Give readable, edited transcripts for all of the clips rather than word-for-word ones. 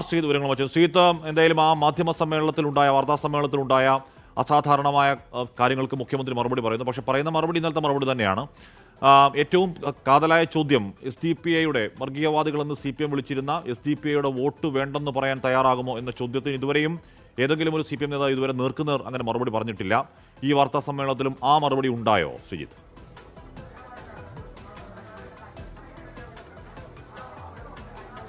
ശ്രീജിത്ത് വിവരങ്ങൾ വെച്ചു. ശ്രീജിത്ത്, എന്തായാലും ആ മാധ്യമ സമ്മേളനത്തിലുണ്ടായ വാർത്താ സമ്മേളനത്തിലുണ്ടായ അസാധാരണമായ കാര്യങ്ങൾക്ക് മുഖ്യമന്ത്രി മറുപടി പറയുന്നു. പക്ഷേ പറയുന്ന മറുപടി ഇന്നലത്തെ മറുപടി തന്നെയാണ്. ഏറ്റവും കാതലായ ചോദ്യം, SDPIയുടെ വർഗീയവാദികളെന്ന് CPM വിളിച്ചിരുന്ന SDPIയുടെ വോട്ട് വേണ്ടെന്ന് പറയാൻ തയ്യാറാകുമോ എന്ന ചോദ്യത്തിന് ഇതുവരെയും ഏതെങ്കിലും ഒരു CPM നേതാവ് ഇതുവരെ നേർക്കുനേർ അങ്ങനെ മറുപടി പറഞ്ഞിട്ടില്ല. ഈ വാർത്താ സമ്മേളനത്തിലും ആ മറുപടി ഉണ്ടായോ ശ്രീജിത്ത്?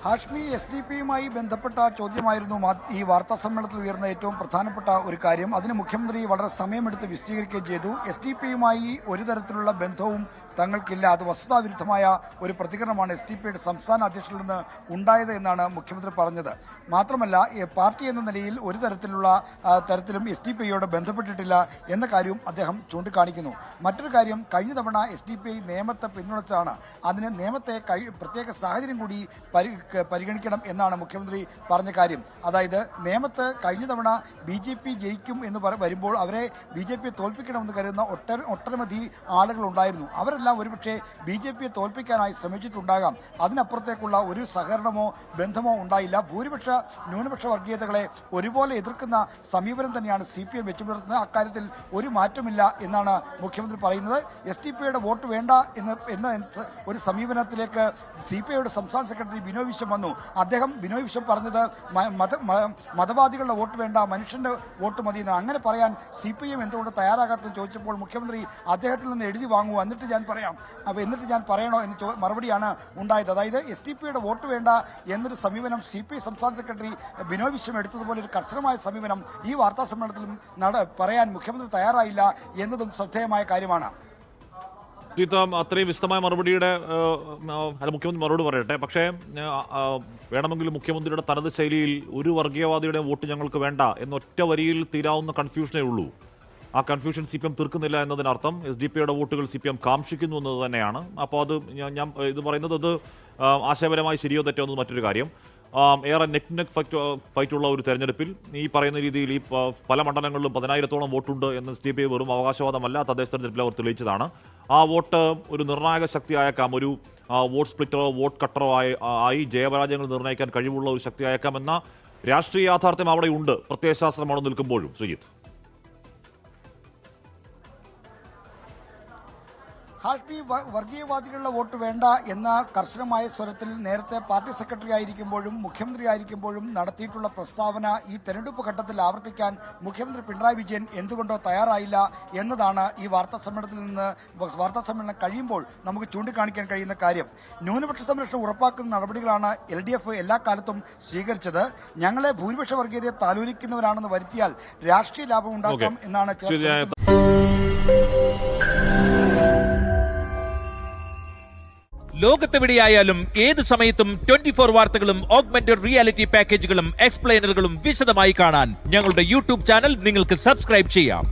ഹാഷ്മി, SDPയുമായി ബന്ധപ്പെട്ട ചോദ്യമായിരുന്നു ഈ വാർത്താ സമ്മേളനത്തിൽ ഉയർന്ന ഏറ്റവും പ്രധാനപ്പെട്ട ഒരു കാര്യം. അതിന് മുഖ്യമന്ത്രി വളരെ സമയമെടുത്ത് വിശദീകരിക്കുകയും ചെയ്തു. SDPയുമായി ഒരു തരത്തിലുള്ള ബന്ധവും തങ്ങൾക്കില്ല. അത് വസ്തുതാവിരുദ്ധമായ ഒരു പ്രതികരണമാണ് SDPയുടെ സംസ്ഥാന അധ്യക്ഷനിൽ നിന്ന് ഉണ്ടായത് എന്നാണ് മുഖ്യമന്ത്രി പറഞ്ഞത്. മാത്രമല്ല, പാർട്ടി എന്ന നിലയിൽ ഒരു തരത്തിലും SDPയോട് ബന്ധപ്പെട്ടിട്ടില്ല എന്ന കാര്യവും അദ്ദേഹം ചൂണ്ടിക്കാണിക്കുന്നു. മറ്റൊരു കാര്യം, കഴിഞ്ഞ തവണ SDPI നിയമത്തെ പിന്തുണച്ചാണ്. അതിന് നിയമത്തെ പ്രത്യേക സാഹചര്യം കൂടി പരിഗണിക്കണം എന്നാണ് മുഖ്യമന്ത്രി പറഞ്ഞ കാര്യം. അതായത് നിയമത്ത് കഴിഞ്ഞ തവണ BJP ജയിക്കും എന്ന് വരുമ്പോൾ അവരെ BJP തോൽപ്പിക്കണമെന്ന് കരുതുന്ന ഒട്ടനവധി ആളുകൾ ഉണ്ടായിരുന്നു. അവരെല്ലാം ഒരുപക്ഷെ BJPയെ തോൽപ്പിക്കാനായി ശ്രമിച്ചിട്ടുണ്ടാകാം. അതിനപ്പുറത്തേക്കുള്ള ഒരു സഹകരണമോ ബന്ധമോ ഉണ്ടായില്ല. ഭൂരിപക്ഷ ന്യൂനപക്ഷ വർഗീയതകളെ ഒരുപോലെ എതിർക്കുന്ന സമീപനം തന്നെയാണ് CPM വെച്ചു പുലർത്തുന്നത്. അക്കാര്യത്തിൽ ഒരു മാറ്റമില്ല എന്നാണ് മുഖ്യമന്ത്രി പറയുന്നത്. SDPയുടെ വോട്ട് വേണ്ട എന്ന ഒരു സമീപനത്തിലേക്ക് CPIയുടെ സംസ്ഥാന സെക്രട്ടറി ബിനോയ് വിശ്വം വന്നു. ബിനോയ് വിശ്വം പറഞ്ഞത് മതവാദികളുടെ വോട്ട് വേണ്ട, മനുഷ്യന്റെ വോട്ട് മതി എന്ന്. അങ്ങനെ പറയാൻ CPM എന്തുകൊണ്ട് തയ്യാറാകാത്തെന്ന് ചോദിച്ചപ്പോൾ മുഖ്യമന്ത്രി അദ്ദേഹത്തിൽ നിന്ന് എഴുതി വാങ്ങുക, എന്നിട്ട് ഞാൻ പറയണോ എന്ന് മറുപടിയാണ് ഉണ്ടായത്. അതായത് SDPയുടെ വോട്ട് വേണ്ട എന്നൊരു സമീപനം CPI സംസ്ഥാന സെക്രട്ടറി ബിനോയ് വിശ്വം എടുത്തതുപോലെ ഒരു കർശനമായ സമീപനം ഈ വാർത്താ സമ്മേളനത്തിലും പറയാൻ മുഖ്യമന്ത്രി തയ്യാറായില്ല എന്നതും ശ്രദ്ധേയമായ കാര്യമാണ്. അത്രയും വിശദമായ മറുപടിയുടെ മുഖ്യമന്ത്രി മറുപടി പറയട്ടെ. പക്ഷേ വേണമെങ്കിൽ മുഖ്യമന്ത്രിയുടെ തനത് ശൈലിയിൽ ഒരു വർഗീയവാദിയുടെ വോട്ട് ഞങ്ങൾക്ക് വേണ്ട എന്നൊറ്റ വരിയിൽ തീരാവുന്ന കൺഫ്യൂഷനേ ഉള്ളൂ. ആ കൺഫ്യൂഷൻ CPM തീർക്കുന്നില്ല എന്നതിനർത്ഥം SDPയുടെ വോട്ടുകൾ CPM കാംക്ഷിക്കുന്നു എന്നത് തന്നെയാണ്. അപ്പോൾ അത് ഞാൻ ഇത് പറയുന്നത് അത് ആശയപരമായി ശരിയോ തെറ്റോ എന്നത് മറ്റൊരു കാര്യം. ഏറെ നെക്ക് ഫൈറ്റുള്ള ഒരു തെരഞ്ഞെടുപ്പിൽ ഈ പറയുന്ന രീതിയിൽ ഈ പല മണ്ഡലങ്ങളിലും 10,000-ഓളം വോട്ടുണ്ട് എന്ന് SDPI വെറും അവകാശവാദമല്ല, തദ്ദേശ തെരഞ്ഞെടുപ്പിൽ അവർ തെളിയിച്ചതാണ്. ആ വോട്ട് ഒരു നിർണായക ശക്തി അയക്കാം, ഒരു വോട്ട് സ്പ്ലിറ്ററോ വോട്ട് കട്ടറോ ആയി ജയപരാജയങ്ങൾ നിർണ്ണയിക്കാൻ കഴിവുള്ള ഒരു ശക്തി അയക്കാം എന്ന രാഷ്ട്രീയ യാഥാർത്ഥ്യം അവിടെ ഉണ്ട്, പ്രത്യയശാസ്ത്രം അവിടെ നിൽക്കുമ്പോഴും. ശ്രീജിത്ത്, ഹാഷ്മി, വർഗീയവാദികളുടെ വോട്ട് വേണ്ട എന്ന കർശനമായ സ്വരത്തിൽ നേരത്തെ പാർട്ടി സെക്രട്ടറി ആയിരിക്കുമ്പോഴും മുഖ്യമന്ത്രി ആയിരിക്കുമ്പോഴും നടത്തിയിട്ടുള്ള പ്രസ്താവന ഈ തെരഞ്ഞെടുപ്പ് ഘട്ടത്തിൽ ആവർത്തിക്കാൻ മുഖ്യമന്ത്രി പിണറായി വിജയൻ എന്തുകൊണ്ടോ തയ്യാറായില്ല എന്നതാണ് ഈ വാർത്താ സമ്മേളനം കഴിയുമ്പോൾ നമുക്ക് ചൂണ്ടിക്കാണിക്കാൻ കഴിയുന്ന കാര്യം. ന്യൂനപക്ഷ സംരക്ഷണം ഉറപ്പാക്കുന്ന നടപടികളാണ് LDF എല്ലാ കാലത്തും സ്വീകരിച്ചത്. ഞങ്ങളെ ഭൂരിപക്ഷ വർഗീയതയെ താലോലിക്കുന്നവരാണെന്ന് വരുത്തിയാൽ രാഷ്ട്രീയ ലാഭം ഉണ്ടാക്കാം എന്നാണ് ലോകത്തെവിടെയായാലും ഏത് സമയത്തും 24 വാർത്തകളും ഓഗ്മെന്റഡ് റിയാലിറ്റി പാക്കേജുകളും എക്സ്പ്ലെയിനറുകളും വിശദമായി കാണാൻ ഞങ്ങളുടെ YouTube ചാനൽ നിങ്ങൾക്ക് സബ്സ്ക്രൈബ് ചെയ്യാം.